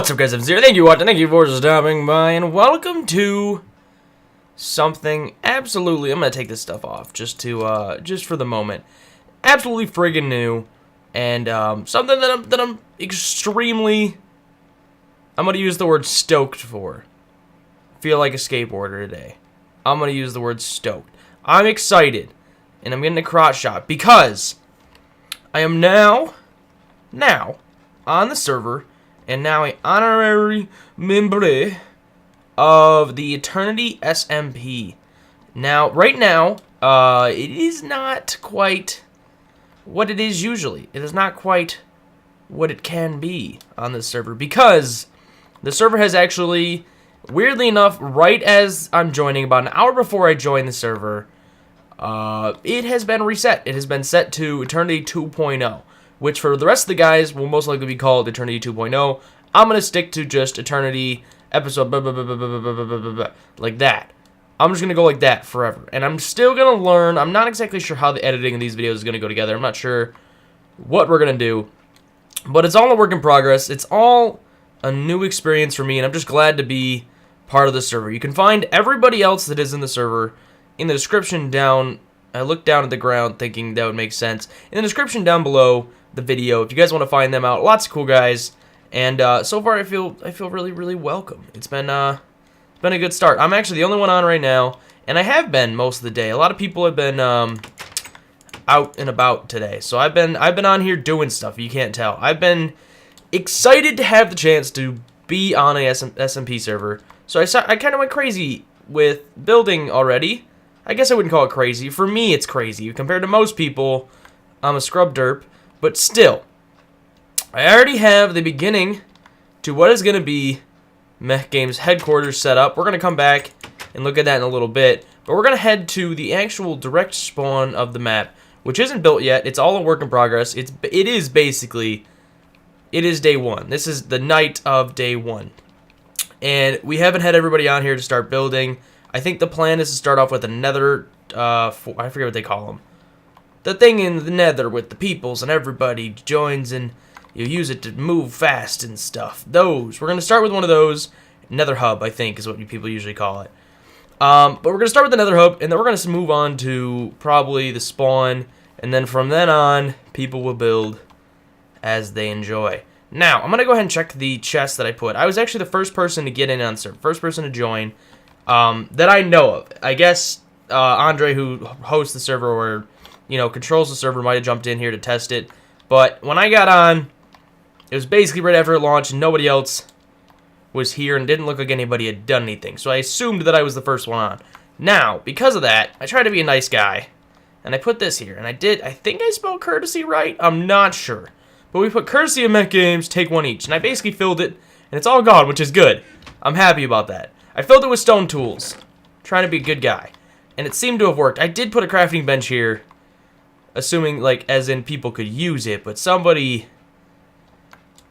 What's up, guys? I'm Zero. Thank you for watching. Thank you for stopping by, and welcome to something absolutely. I'm gonna take this stuff off just for the moment. Absolutely friggin' new, and something that I'm extremely. I'm gonna use the word stoked for. Feel like a skateboarder today. I'm gonna use the word stoked. I'm excited, and I'm getting a crotch shot because I am now on the server. And now an honorary member of the Eternity SMP. Now, right now, it is not quite what it is usually. It is not quite what it can be on this server. Because the server has actually, weirdly enough, right as I'm joining, about an hour before I joined the server, it has been reset. It has been set to Eternity 2.0. Which for the rest of the guys will most likely be called Eternity 2.0. I'm going to stick to just Eternity episode like that. I'm just going to go like that forever. And I'm still going to learn. I'm not exactly sure how the editing of these videos is going to go together. I'm not sure what we're going to do. But it's all a work in progress. It's all a new experience for me. And I'm just glad to be part of the server. You can find everybody else that is in the server in the description down. I looked down at the ground thinking that would make sense. In the description down below the video, if you guys want to find them out. Lots of cool guys, and so far I feel really welcome. It's been a good start. I'm actually the only one on right now, and I have been most of the day. A lot of people have been out and about today, so I've been on here doing stuff. You can't tell. I've been excited to have the chance to be on a SMP server. So I kind of went crazy with building already. I guess I wouldn't call it crazy. For me, it's crazy compared to most people. I'm a scrub derp. But still, I already have the beginning to what is going to be MehhGamez headquarters set up. We're going to come back and look at that in a little bit. But we're going to head to the actual direct spawn of the map, which isn't built yet. It's all a work in progress. It is day one. This is the night of day one. And we haven't had everybody on here to start building. I think the plan is to start off with another, I forget what they call them. The thing in the nether with the peoples and everybody joins and you use it to move fast and stuff. Those. We're going to start with one of those. Nether hub, I think, is what people usually call it. But we're going to start with the nether hub, and then we're going to move on to probably the spawn. And then from then on, people will build as they enjoy. Now, I'm going to go ahead and check the chest that I put. I was actually the first person to get in on server. First person to join that I know of. I guess Andre, who hosts the server, or controls the server, might have jumped in here to test it. But when I got on, it was basically right after it launched, and nobody else was here, and didn't look like anybody had done anything. So I assumed that I was the first one on. Now, because of that, I tried to be a nice guy, and I put this here. And I think I spelled courtesy right? I'm not sure. But we put courtesy of MehhGamez, take one each. And I basically filled it, and it's all gone, which is good. I'm happy about that. I filled it with stone tools, trying to be a good guy. And it seemed to have worked. I did put a crafting bench here, assuming, like, as in people could use it, but somebody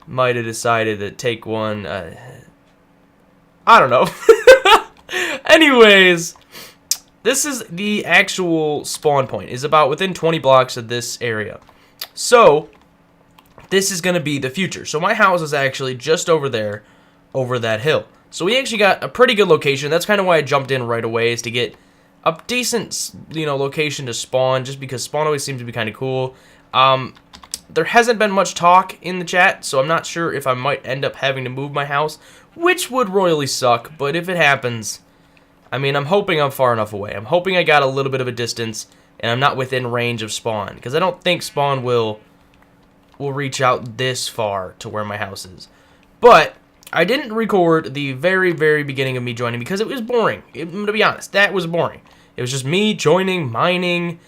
might have decided to take one, I don't know. Anyways, this is the actual spawn point. It's about within 20 blocks of this area. So, this is going to be the future. So my house is actually just over there, over that hill. So we actually got a pretty good location. That's kind of why I jumped in right away, is to get a decent, location to spawn, just because spawn always seems to be kind of cool. There hasn't been much talk in the chat, so I'm not sure if I might end up having to move my house, which would royally suck, but if it happens, I mean, I'm hoping I'm far enough away. I'm hoping I got a little bit of a distance, and I'm not within range of spawn, because I don't think spawn will reach out this far to where my house is. But I didn't record the very, very beginning of me joining because it was boring. To be honest, that was boring. It was just me joining, mining,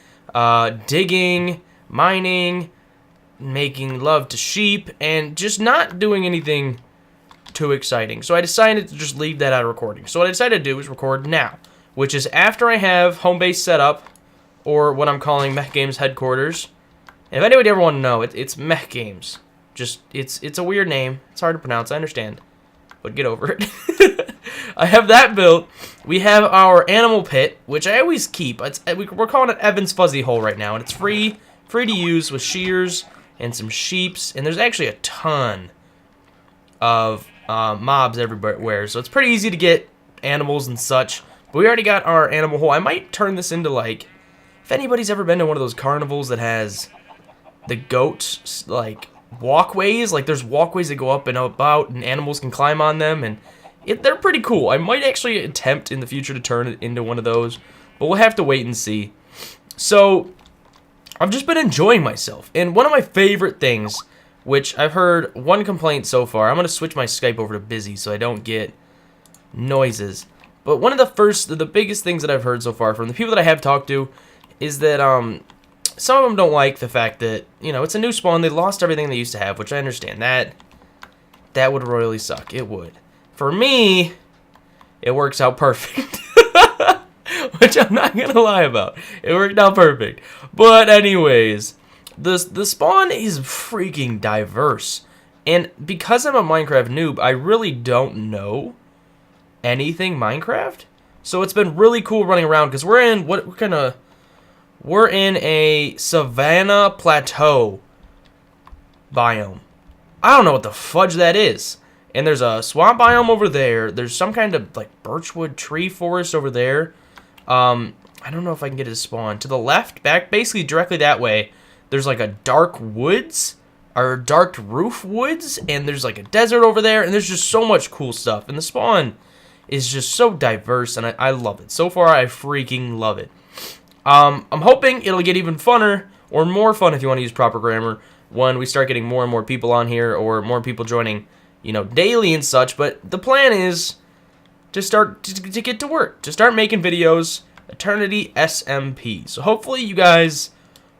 digging, mining, making love to sheep, and just not doing anything too exciting. So I decided to just leave that out of recording. So what I decided to do is record now, which is after I have home base set up, or what I'm calling MehhGamez headquarters. And if anybody ever want to know, it's MehhGamez. Just, it's a weird name. It's hard to pronounce, I understand. But get over it. I have that built. We have our animal pit, which I always keep. We're calling it Evan's Fuzzy Hole right now, and it's free to use with shears and some sheeps. And there's actually a ton of mobs everywhere, so it's pretty easy to get animals and such. But we already got our animal hole. I might turn this into, like, if anybody's ever been to one of those carnivals that has the goats, like, walkways, like there's walkways that go up and about and animals can climb on them, and they're pretty cool. I might actually attempt in the future to turn it into one of those, but we'll have to wait and see. So I've just been enjoying myself, and one of my favorite things, which I've heard one complaint so far, I'm going to switch my Skype over to busy so I don't get noises, but one of the biggest things that I've heard so far from the people that I have talked to is that some of them don't like the fact that, you know, it's a new spawn, they lost everything they used to have, which I understand. That would royally suck. It would. For me, it works out perfect. Which I'm not gonna lie about. It worked out perfect. But anyways, the spawn is freaking diverse. And because I'm a Minecraft noob, I really don't know anything Minecraft. So it's been really cool running around, because we're in a savanna plateau biome. I don't know what the fudge that is. And there's a swamp biome over there. There's some kind of, like, birchwood tree forest over there. I don't know if I can get it to spawn. To the left, back, basically directly that way, there's, like, a dark woods, or dark roof woods, and there's, like, a desert over there, and there's just so much cool stuff. And the spawn is just so diverse, and I love it. So far, I freaking love it. I'm hoping it'll get even funner, or more fun if you want to use proper grammar, when we start getting more and more people on here, or more people joining, you know, daily and such. But the plan is to start to get to work, to start making videos, Eternity SMP. So hopefully you guys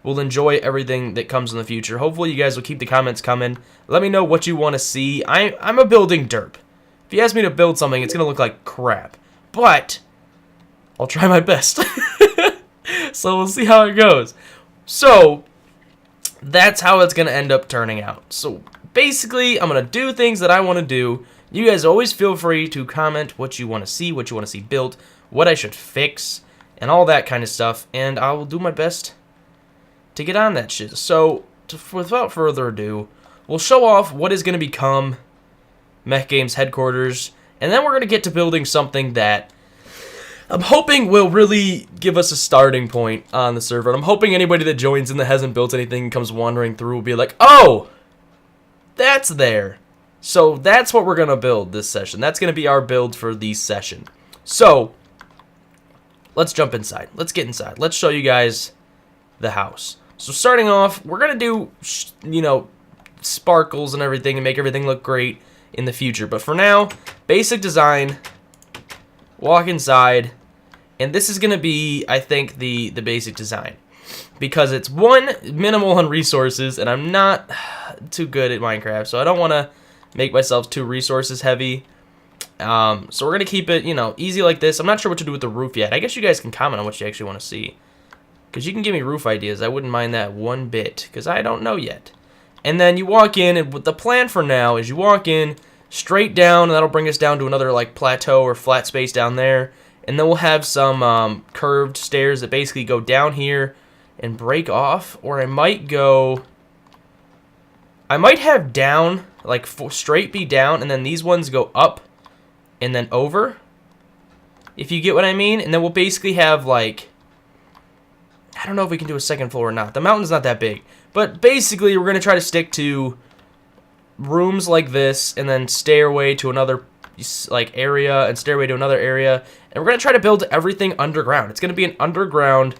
will enjoy everything that comes in the future. Hopefully you guys will keep the comments coming. Let me know what you want to see. I'm a building derp. If you ask me to build something, it's going to look like crap. But I'll try my best. So we'll see how it goes. So that's how it's going to end up turning out. So basically, I'm going to do things that I want to do. You guys always feel free to comment what you want to see built, what I should fix, and all that kind of stuff. And I will do my best to get on that shit. So without further ado, we'll show off what is going to become MehhGamez headquarters. And then we're going to get to building something that I'm hoping will really give us a starting point on the server. And I'm hoping anybody that joins in that hasn't built anything and comes wandering through will be like, oh, that's there. So that's what we're going to build this session. That's going to be our build for the session. So let's jump inside. Let's get inside. Let's show you guys the house. So starting off, we're going to do, you know, sparkles and everything and make everything look great in the future. But for now, basic design. Walk inside, and this is going to be, I think, the basic design, because it's one, minimal on resources, and I'm not too good at Minecraft, so I don't want to make myself too resources heavy. So we're going to keep it, you know, easy like this. I'm not sure what to do with the roof yet. I guess you guys can comment on what you actually want to see, because you can give me roof ideas. I wouldn't mind that one bit, because I don't know yet. And then you walk in, and the plan for now is you walk in straight down, and that'll bring us down to another, like, plateau or flat space down there. And then we'll have some curved stairs that basically go down here and break off. Or I might have down, like, straight be down, and then these ones go up and then over, if you get what I mean. And then we'll basically have, like, I don't know if we can do a second floor or not. The mountain's not that big. But basically, we're going to try to stick to rooms like this, and then stairway to another, like, area, and stairway to another area. And we're going to try to build everything underground. It's going to be an underground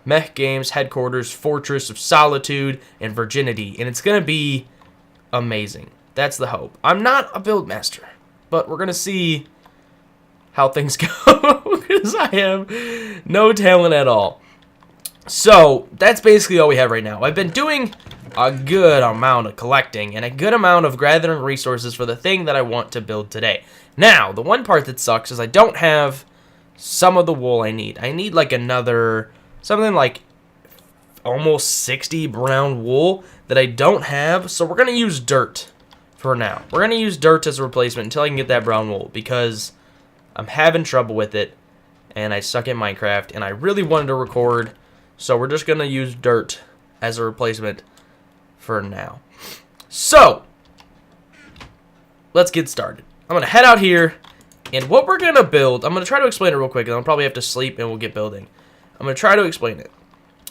MehhGamez headquarters, fortress of solitude and virginity. And it's going to be amazing. That's the hope. I'm not a build master, but we're going to see how things go, because I have no talent at all. So that's basically all we have right now. I've been doing a good amount of collecting and a good amount of gathering resources for the thing that I want to build today. Now, the one part that sucks is I don't have some of the wool I need. I need, like, another, something like almost 60 brown wool that I don't have. So we're going to use dirt for now. We're going to use dirt as a replacement until I can get that brown wool, because I'm having trouble with it and I suck at Minecraft and I really wanted to record. So we're just going to use dirt as a replacement for now. So let's get started. I'm going to head out here, and what we're going to build, I'm going to try to explain it real quick, and I'll probably have to sleep, and we'll get building. I'm going to try to explain it.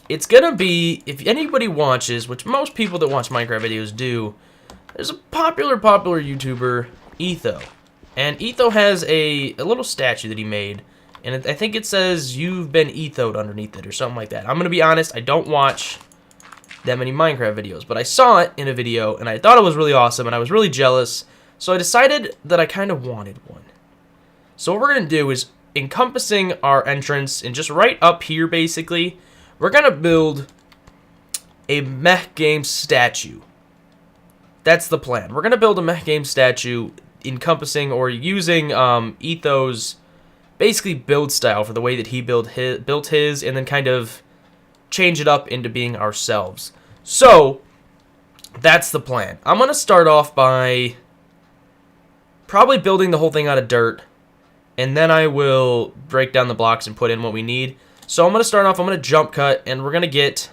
It's going to be, if anybody watches, which most people that watch Minecraft videos do, there's a popular YouTuber, Etho. And Etho has a little statue that he made, and I think it says, "You've been Etho'd" underneath it, or something like that. I'm going to be honest, I don't watch that many Minecraft videos, but I saw it in a video, and I thought it was really awesome, and I was really jealous, so I decided that I kind of wanted one. So what we're going to do is, encompassing our entrance, and just right up here, basically, we're going to build a MehhGamez statue. That's the plan. We're going to build a MehhGamez statue encompassing or using Etho's basically build style for the way that he built his, and then kind of change it up into being ourselves. So that's the plan. I'm going to start off by probably building the whole thing out of dirt, and then I will break down the blocks and put in what we need. So I'm going to start off, I'm going to jump cut, and we're going to get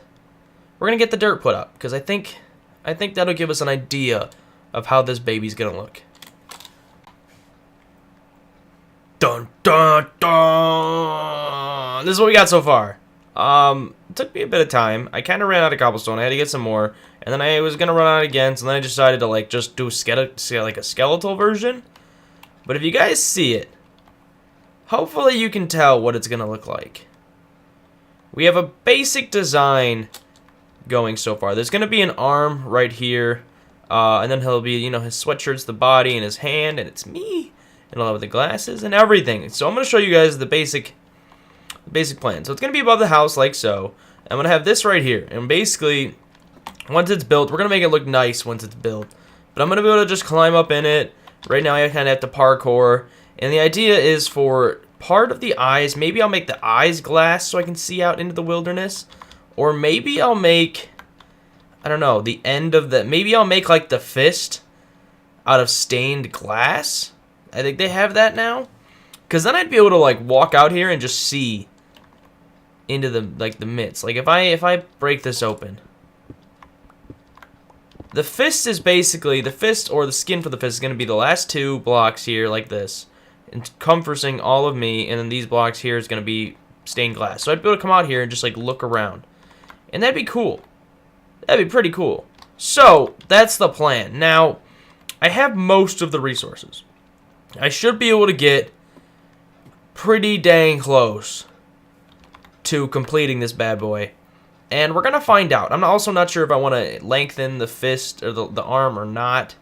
the dirt put up, because I think that'll give us an idea of how this baby's going to look. Dun dun dun! This is what we got so far. It took me a bit of time. I kind of ran out of cobblestone. I had to get some more, and then I was gonna run out again. So then I decided to like just do a skeletal version. But if you guys see it, hopefully you can tell what it's gonna look like. We have a basic design going so far. There's gonna be an arm right here, and then he'll be, you know, his sweatshirt's the body and his hand, and it's me. And I'll have the glasses and everything. So I'm going to show you guys the basic plan. So it's going to be above the house like so. I'm going to have this right here. And basically, once it's built, we're going to make it look nice once it's built. But I'm going to be able to just climb up in it. Right now I kind of have to parkour. And the idea is for part of the eyes, maybe I'll make the eyes glass so I can see out into the wilderness. Or maybe I'll make, I don't know, the end of the, maybe I'll make like the fist out of stained glass. I think they have that now, because then I'd be able to like walk out here and just see into the the midst. Like if I break this open, the fist is basically the fist, or the skin for the fist is going to be the last two blocks here like this, encompassing all of me, and then these blocks here is going to be stained glass. So I'd be able to come out here and just like look around, and that'd be cool. That'd be pretty cool. So that's the plan. Now I have most of the resources. I should be able to get pretty dang close to completing this bad boy. And we're going to find out. I'm also not sure if I want to lengthen the fist or the arm or not.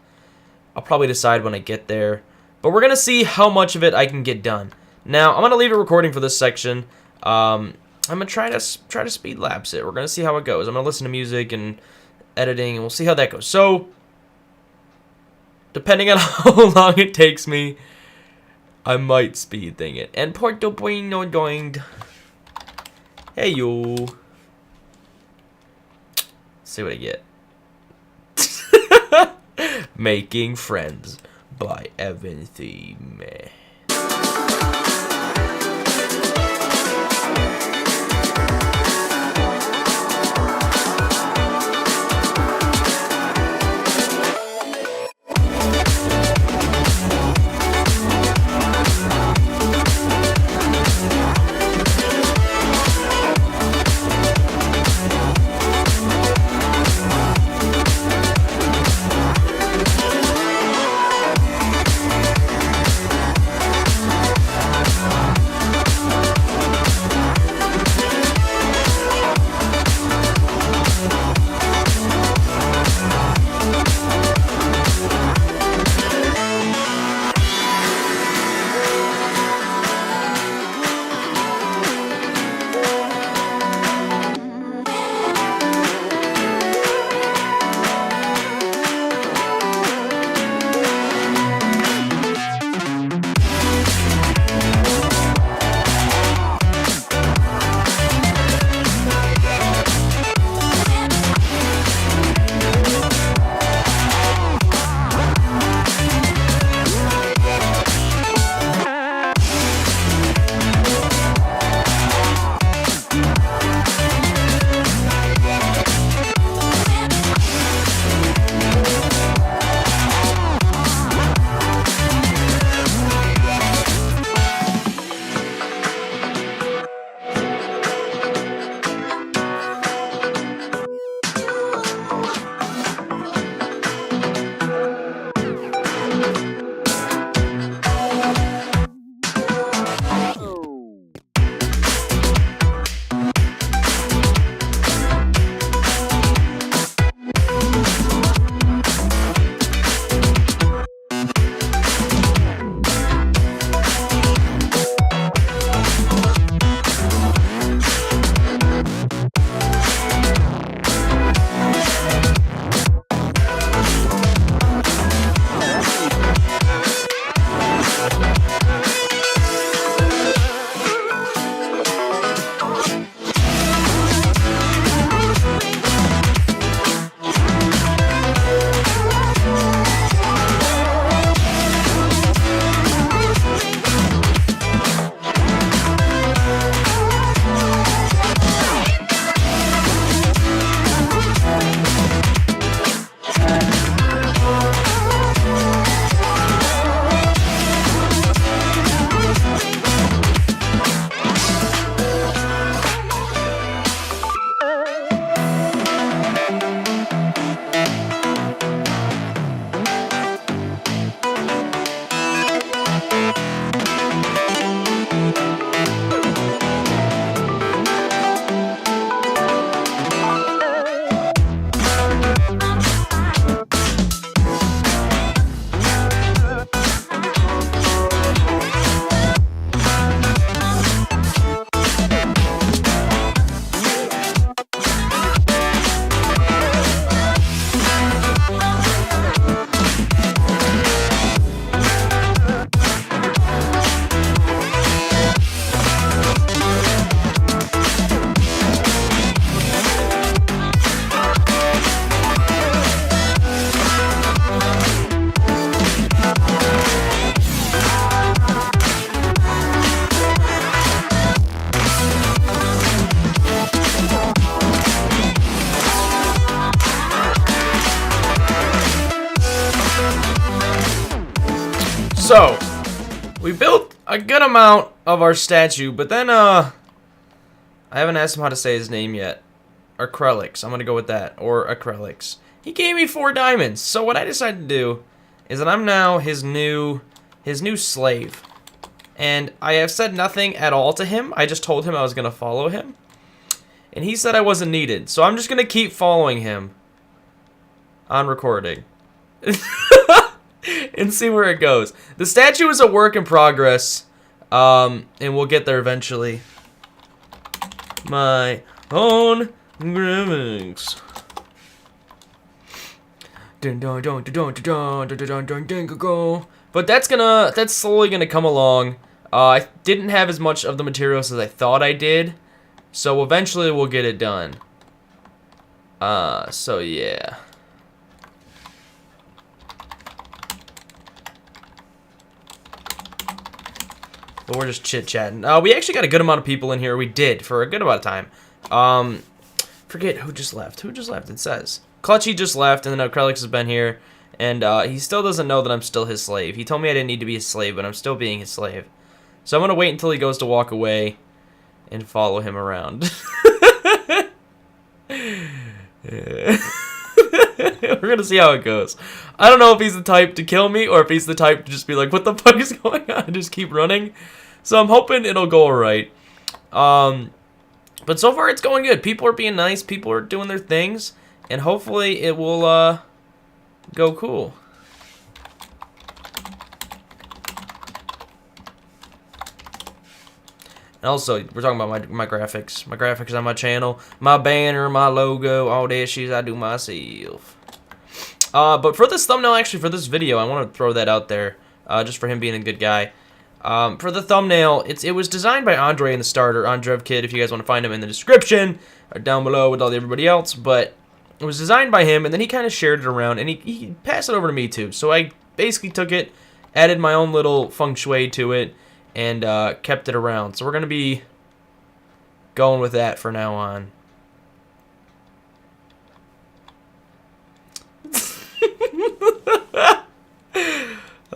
I'll probably decide when I get there. But we're going to see how much of it I can get done. Now, I'm going to leave it recording for this section. I'm going to try to speed lapse it. We're going to see how it goes. I'm going to listen to music and editing, and we'll see how that goes. So, depending on how long it takes me, I might speed thing it. And Porto Bueno doinged. Hey yo. Let's see what I get. Making Friends by Evan Theme. So, we built a good amount of our statue, but then, I haven't asked him how to say his name yet. Acrylics. I'm gonna go with that. Or Acrylics. He gave me 4 diamonds. So what I decided to do is that I'm now his new slave. And I have said nothing at all to him. I just told him I was gonna follow him. And he said I wasn't needed. So I'm just gonna keep following him on recording. And see where it goes. The statue is a work in progress. And we'll get there eventually. My own gimmicks. But that's slowly gonna come along. I didn't have as much of the materials as I thought I did, so eventually we'll get it done. So yeah. But we're just chit-chatting. We actually got a good amount of people in here. We did, for a good amount of time. Forget who just left. Who just left? It says. Clutchy just left, and then Acrylics has been here. And, he still doesn't know that I'm still his slave. He told me I didn't need to be his slave, but I'm still being his slave. So I'm gonna wait until he goes to walk away and follow him around. We're gonna see how it goes. I don't know if he's the type to kill me or if he's the type to just be like, what the fuck is going on? And just keep running. So I'm hoping it'll go alright. But so far it's going good. People are being nice. People are doing their things. And hopefully it will go cool. And also, we're talking about my graphics. My graphics on my channel. My banner, my logo, all that shit I do myself. But for this thumbnail, actually, for this video, I want to throw that out there. Just for him being a good guy. For the thumbnail, it was designed by Andre in the starter. Andrev Kid, if you guys want to find him in the description. Or down below with all everybody else. But it was designed by him, and then he kind of shared it around. And he passed it over to me, too. So I basically took it, added my own little feng shui to it. And kept it around. So we're going to be going with that for now on.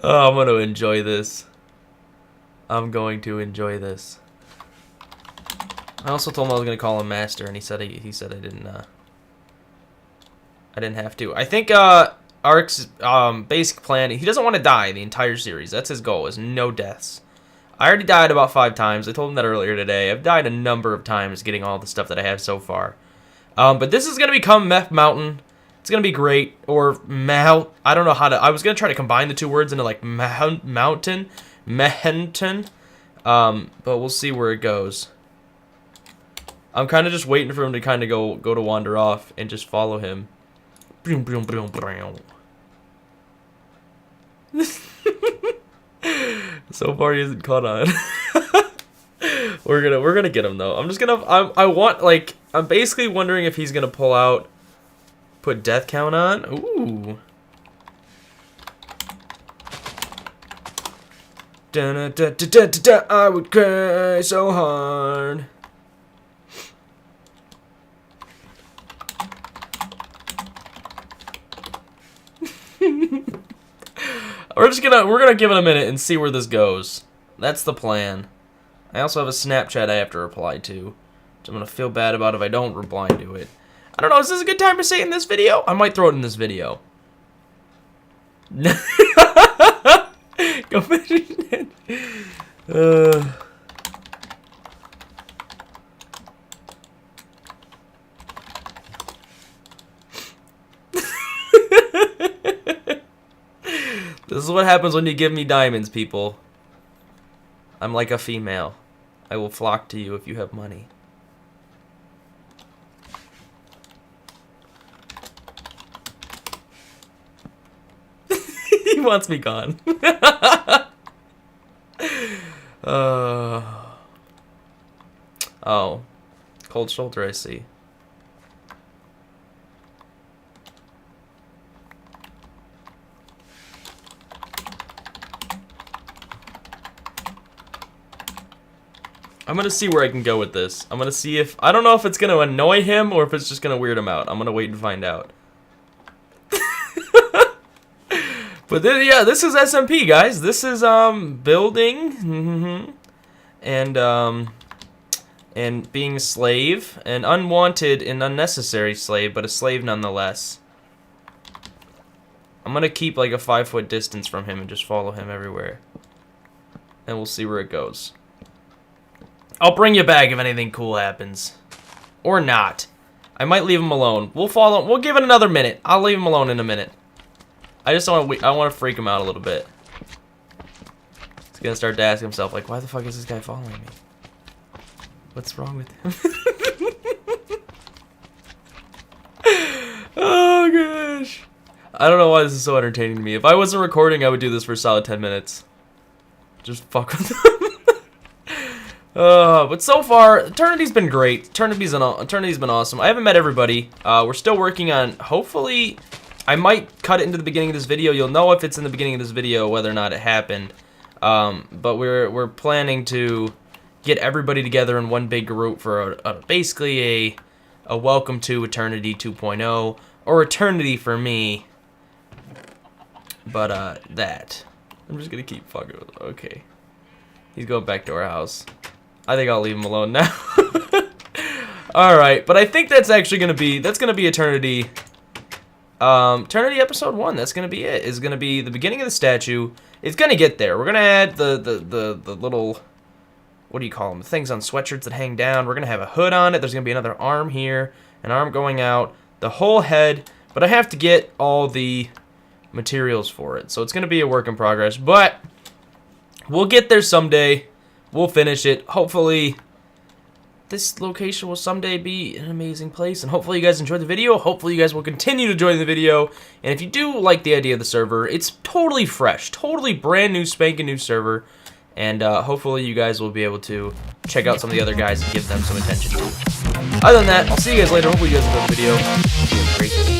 Oh, I'm going to enjoy this. I'm going to enjoy this. I also told him I was going to call him Master, and he said I didn't have to. I think Ark's basic plan, he doesn't want to die the entire series. That's his goal, is no deaths. I already died about 5 times. I told him that earlier today. I've died a number of times getting all the stuff that I have so far. But this is going to become Meth Mountain. It's going to be great. Or Mount. I don't know how to... I was going to try to combine the 2 words into like Mountain. Mehenton. But we'll see where it goes. I'm kind of just waiting for him to kind of go to wander off and just follow him. So far he hasn't caught on. We're gonna get him though. I'm basically wondering if he's gonna pull out, put death count on. Ooh. I would cry so hard. We're gonna give it a minute and see where this goes. That's the plan. I also have a Snapchat I have to reply to, which I'm gonna feel bad about if I don't reply to it. I don't know, is this a good time to say it in this video? I might throw it in this video. Go finish it. This is what happens when you give me diamonds, people. I'm like a female. I will flock to you if you have money. He wants me gone. Oh. Cold shoulder, I see. I'm gonna see where I can go with this. I'm gonna see if... I don't know if it's gonna annoy him or if it's just gonna weird him out. I'm gonna wait and find out. But yeah, this is SMP, guys. This is building and being a slave, an unwanted and unnecessary slave, but a slave nonetheless. I'm gonna keep like a 5-foot distance from him and just follow him everywhere, and we'll see where it goes. I'll bring you back if anything cool happens, or not. I might leave him alone. We'll give it another minute. I'll leave him alone in a minute. I just want to freak him out a little bit. He's gonna start to ask himself, like, why the fuck is this guy following me? What's wrong with him? Oh gosh. I don't know why this is so entertaining to me. If I wasn't recording, I would do this for a solid 10 minutes. Just fuck with them. But so far, Eternity's been great. Eternity's been awesome. I haven't met everybody. We're still working on, hopefully, I might cut it into the beginning of this video. You'll know if it's in the beginning of this video whether or not it happened. But we're planning to get everybody together in one big group for basically a welcome to Eternity 2.0, or Eternity for me. But that. I'm just gonna keep fucking with him. Okay. He's going back to our house. I think I'll leave him alone now. Alright, but I think that's actually gonna be Eternity. Eternity episode 1, that's gonna be it. It's gonna be the beginning of the statue. It's gonna get there. We're gonna add the little, what do you call them? Things on sweatshirts that hang down. We're gonna have a hood on it. There's gonna be another arm here, an arm going out, the whole head. But I have to get all the materials for it, so it's gonna be a work in progress. But we'll get there someday. We'll finish it. Hopefully, this location will someday be an amazing place, and hopefully you guys enjoyed the video. Hopefully you guys will continue to enjoy the video, and if you do like the idea of the server, it's totally fresh, totally brand new, spanking new server, and hopefully you guys will be able to check out some of the other guys and give them some attention too. Other than that, I'll see you guys later. Hopefully you guys enjoyed the video. Have a great day.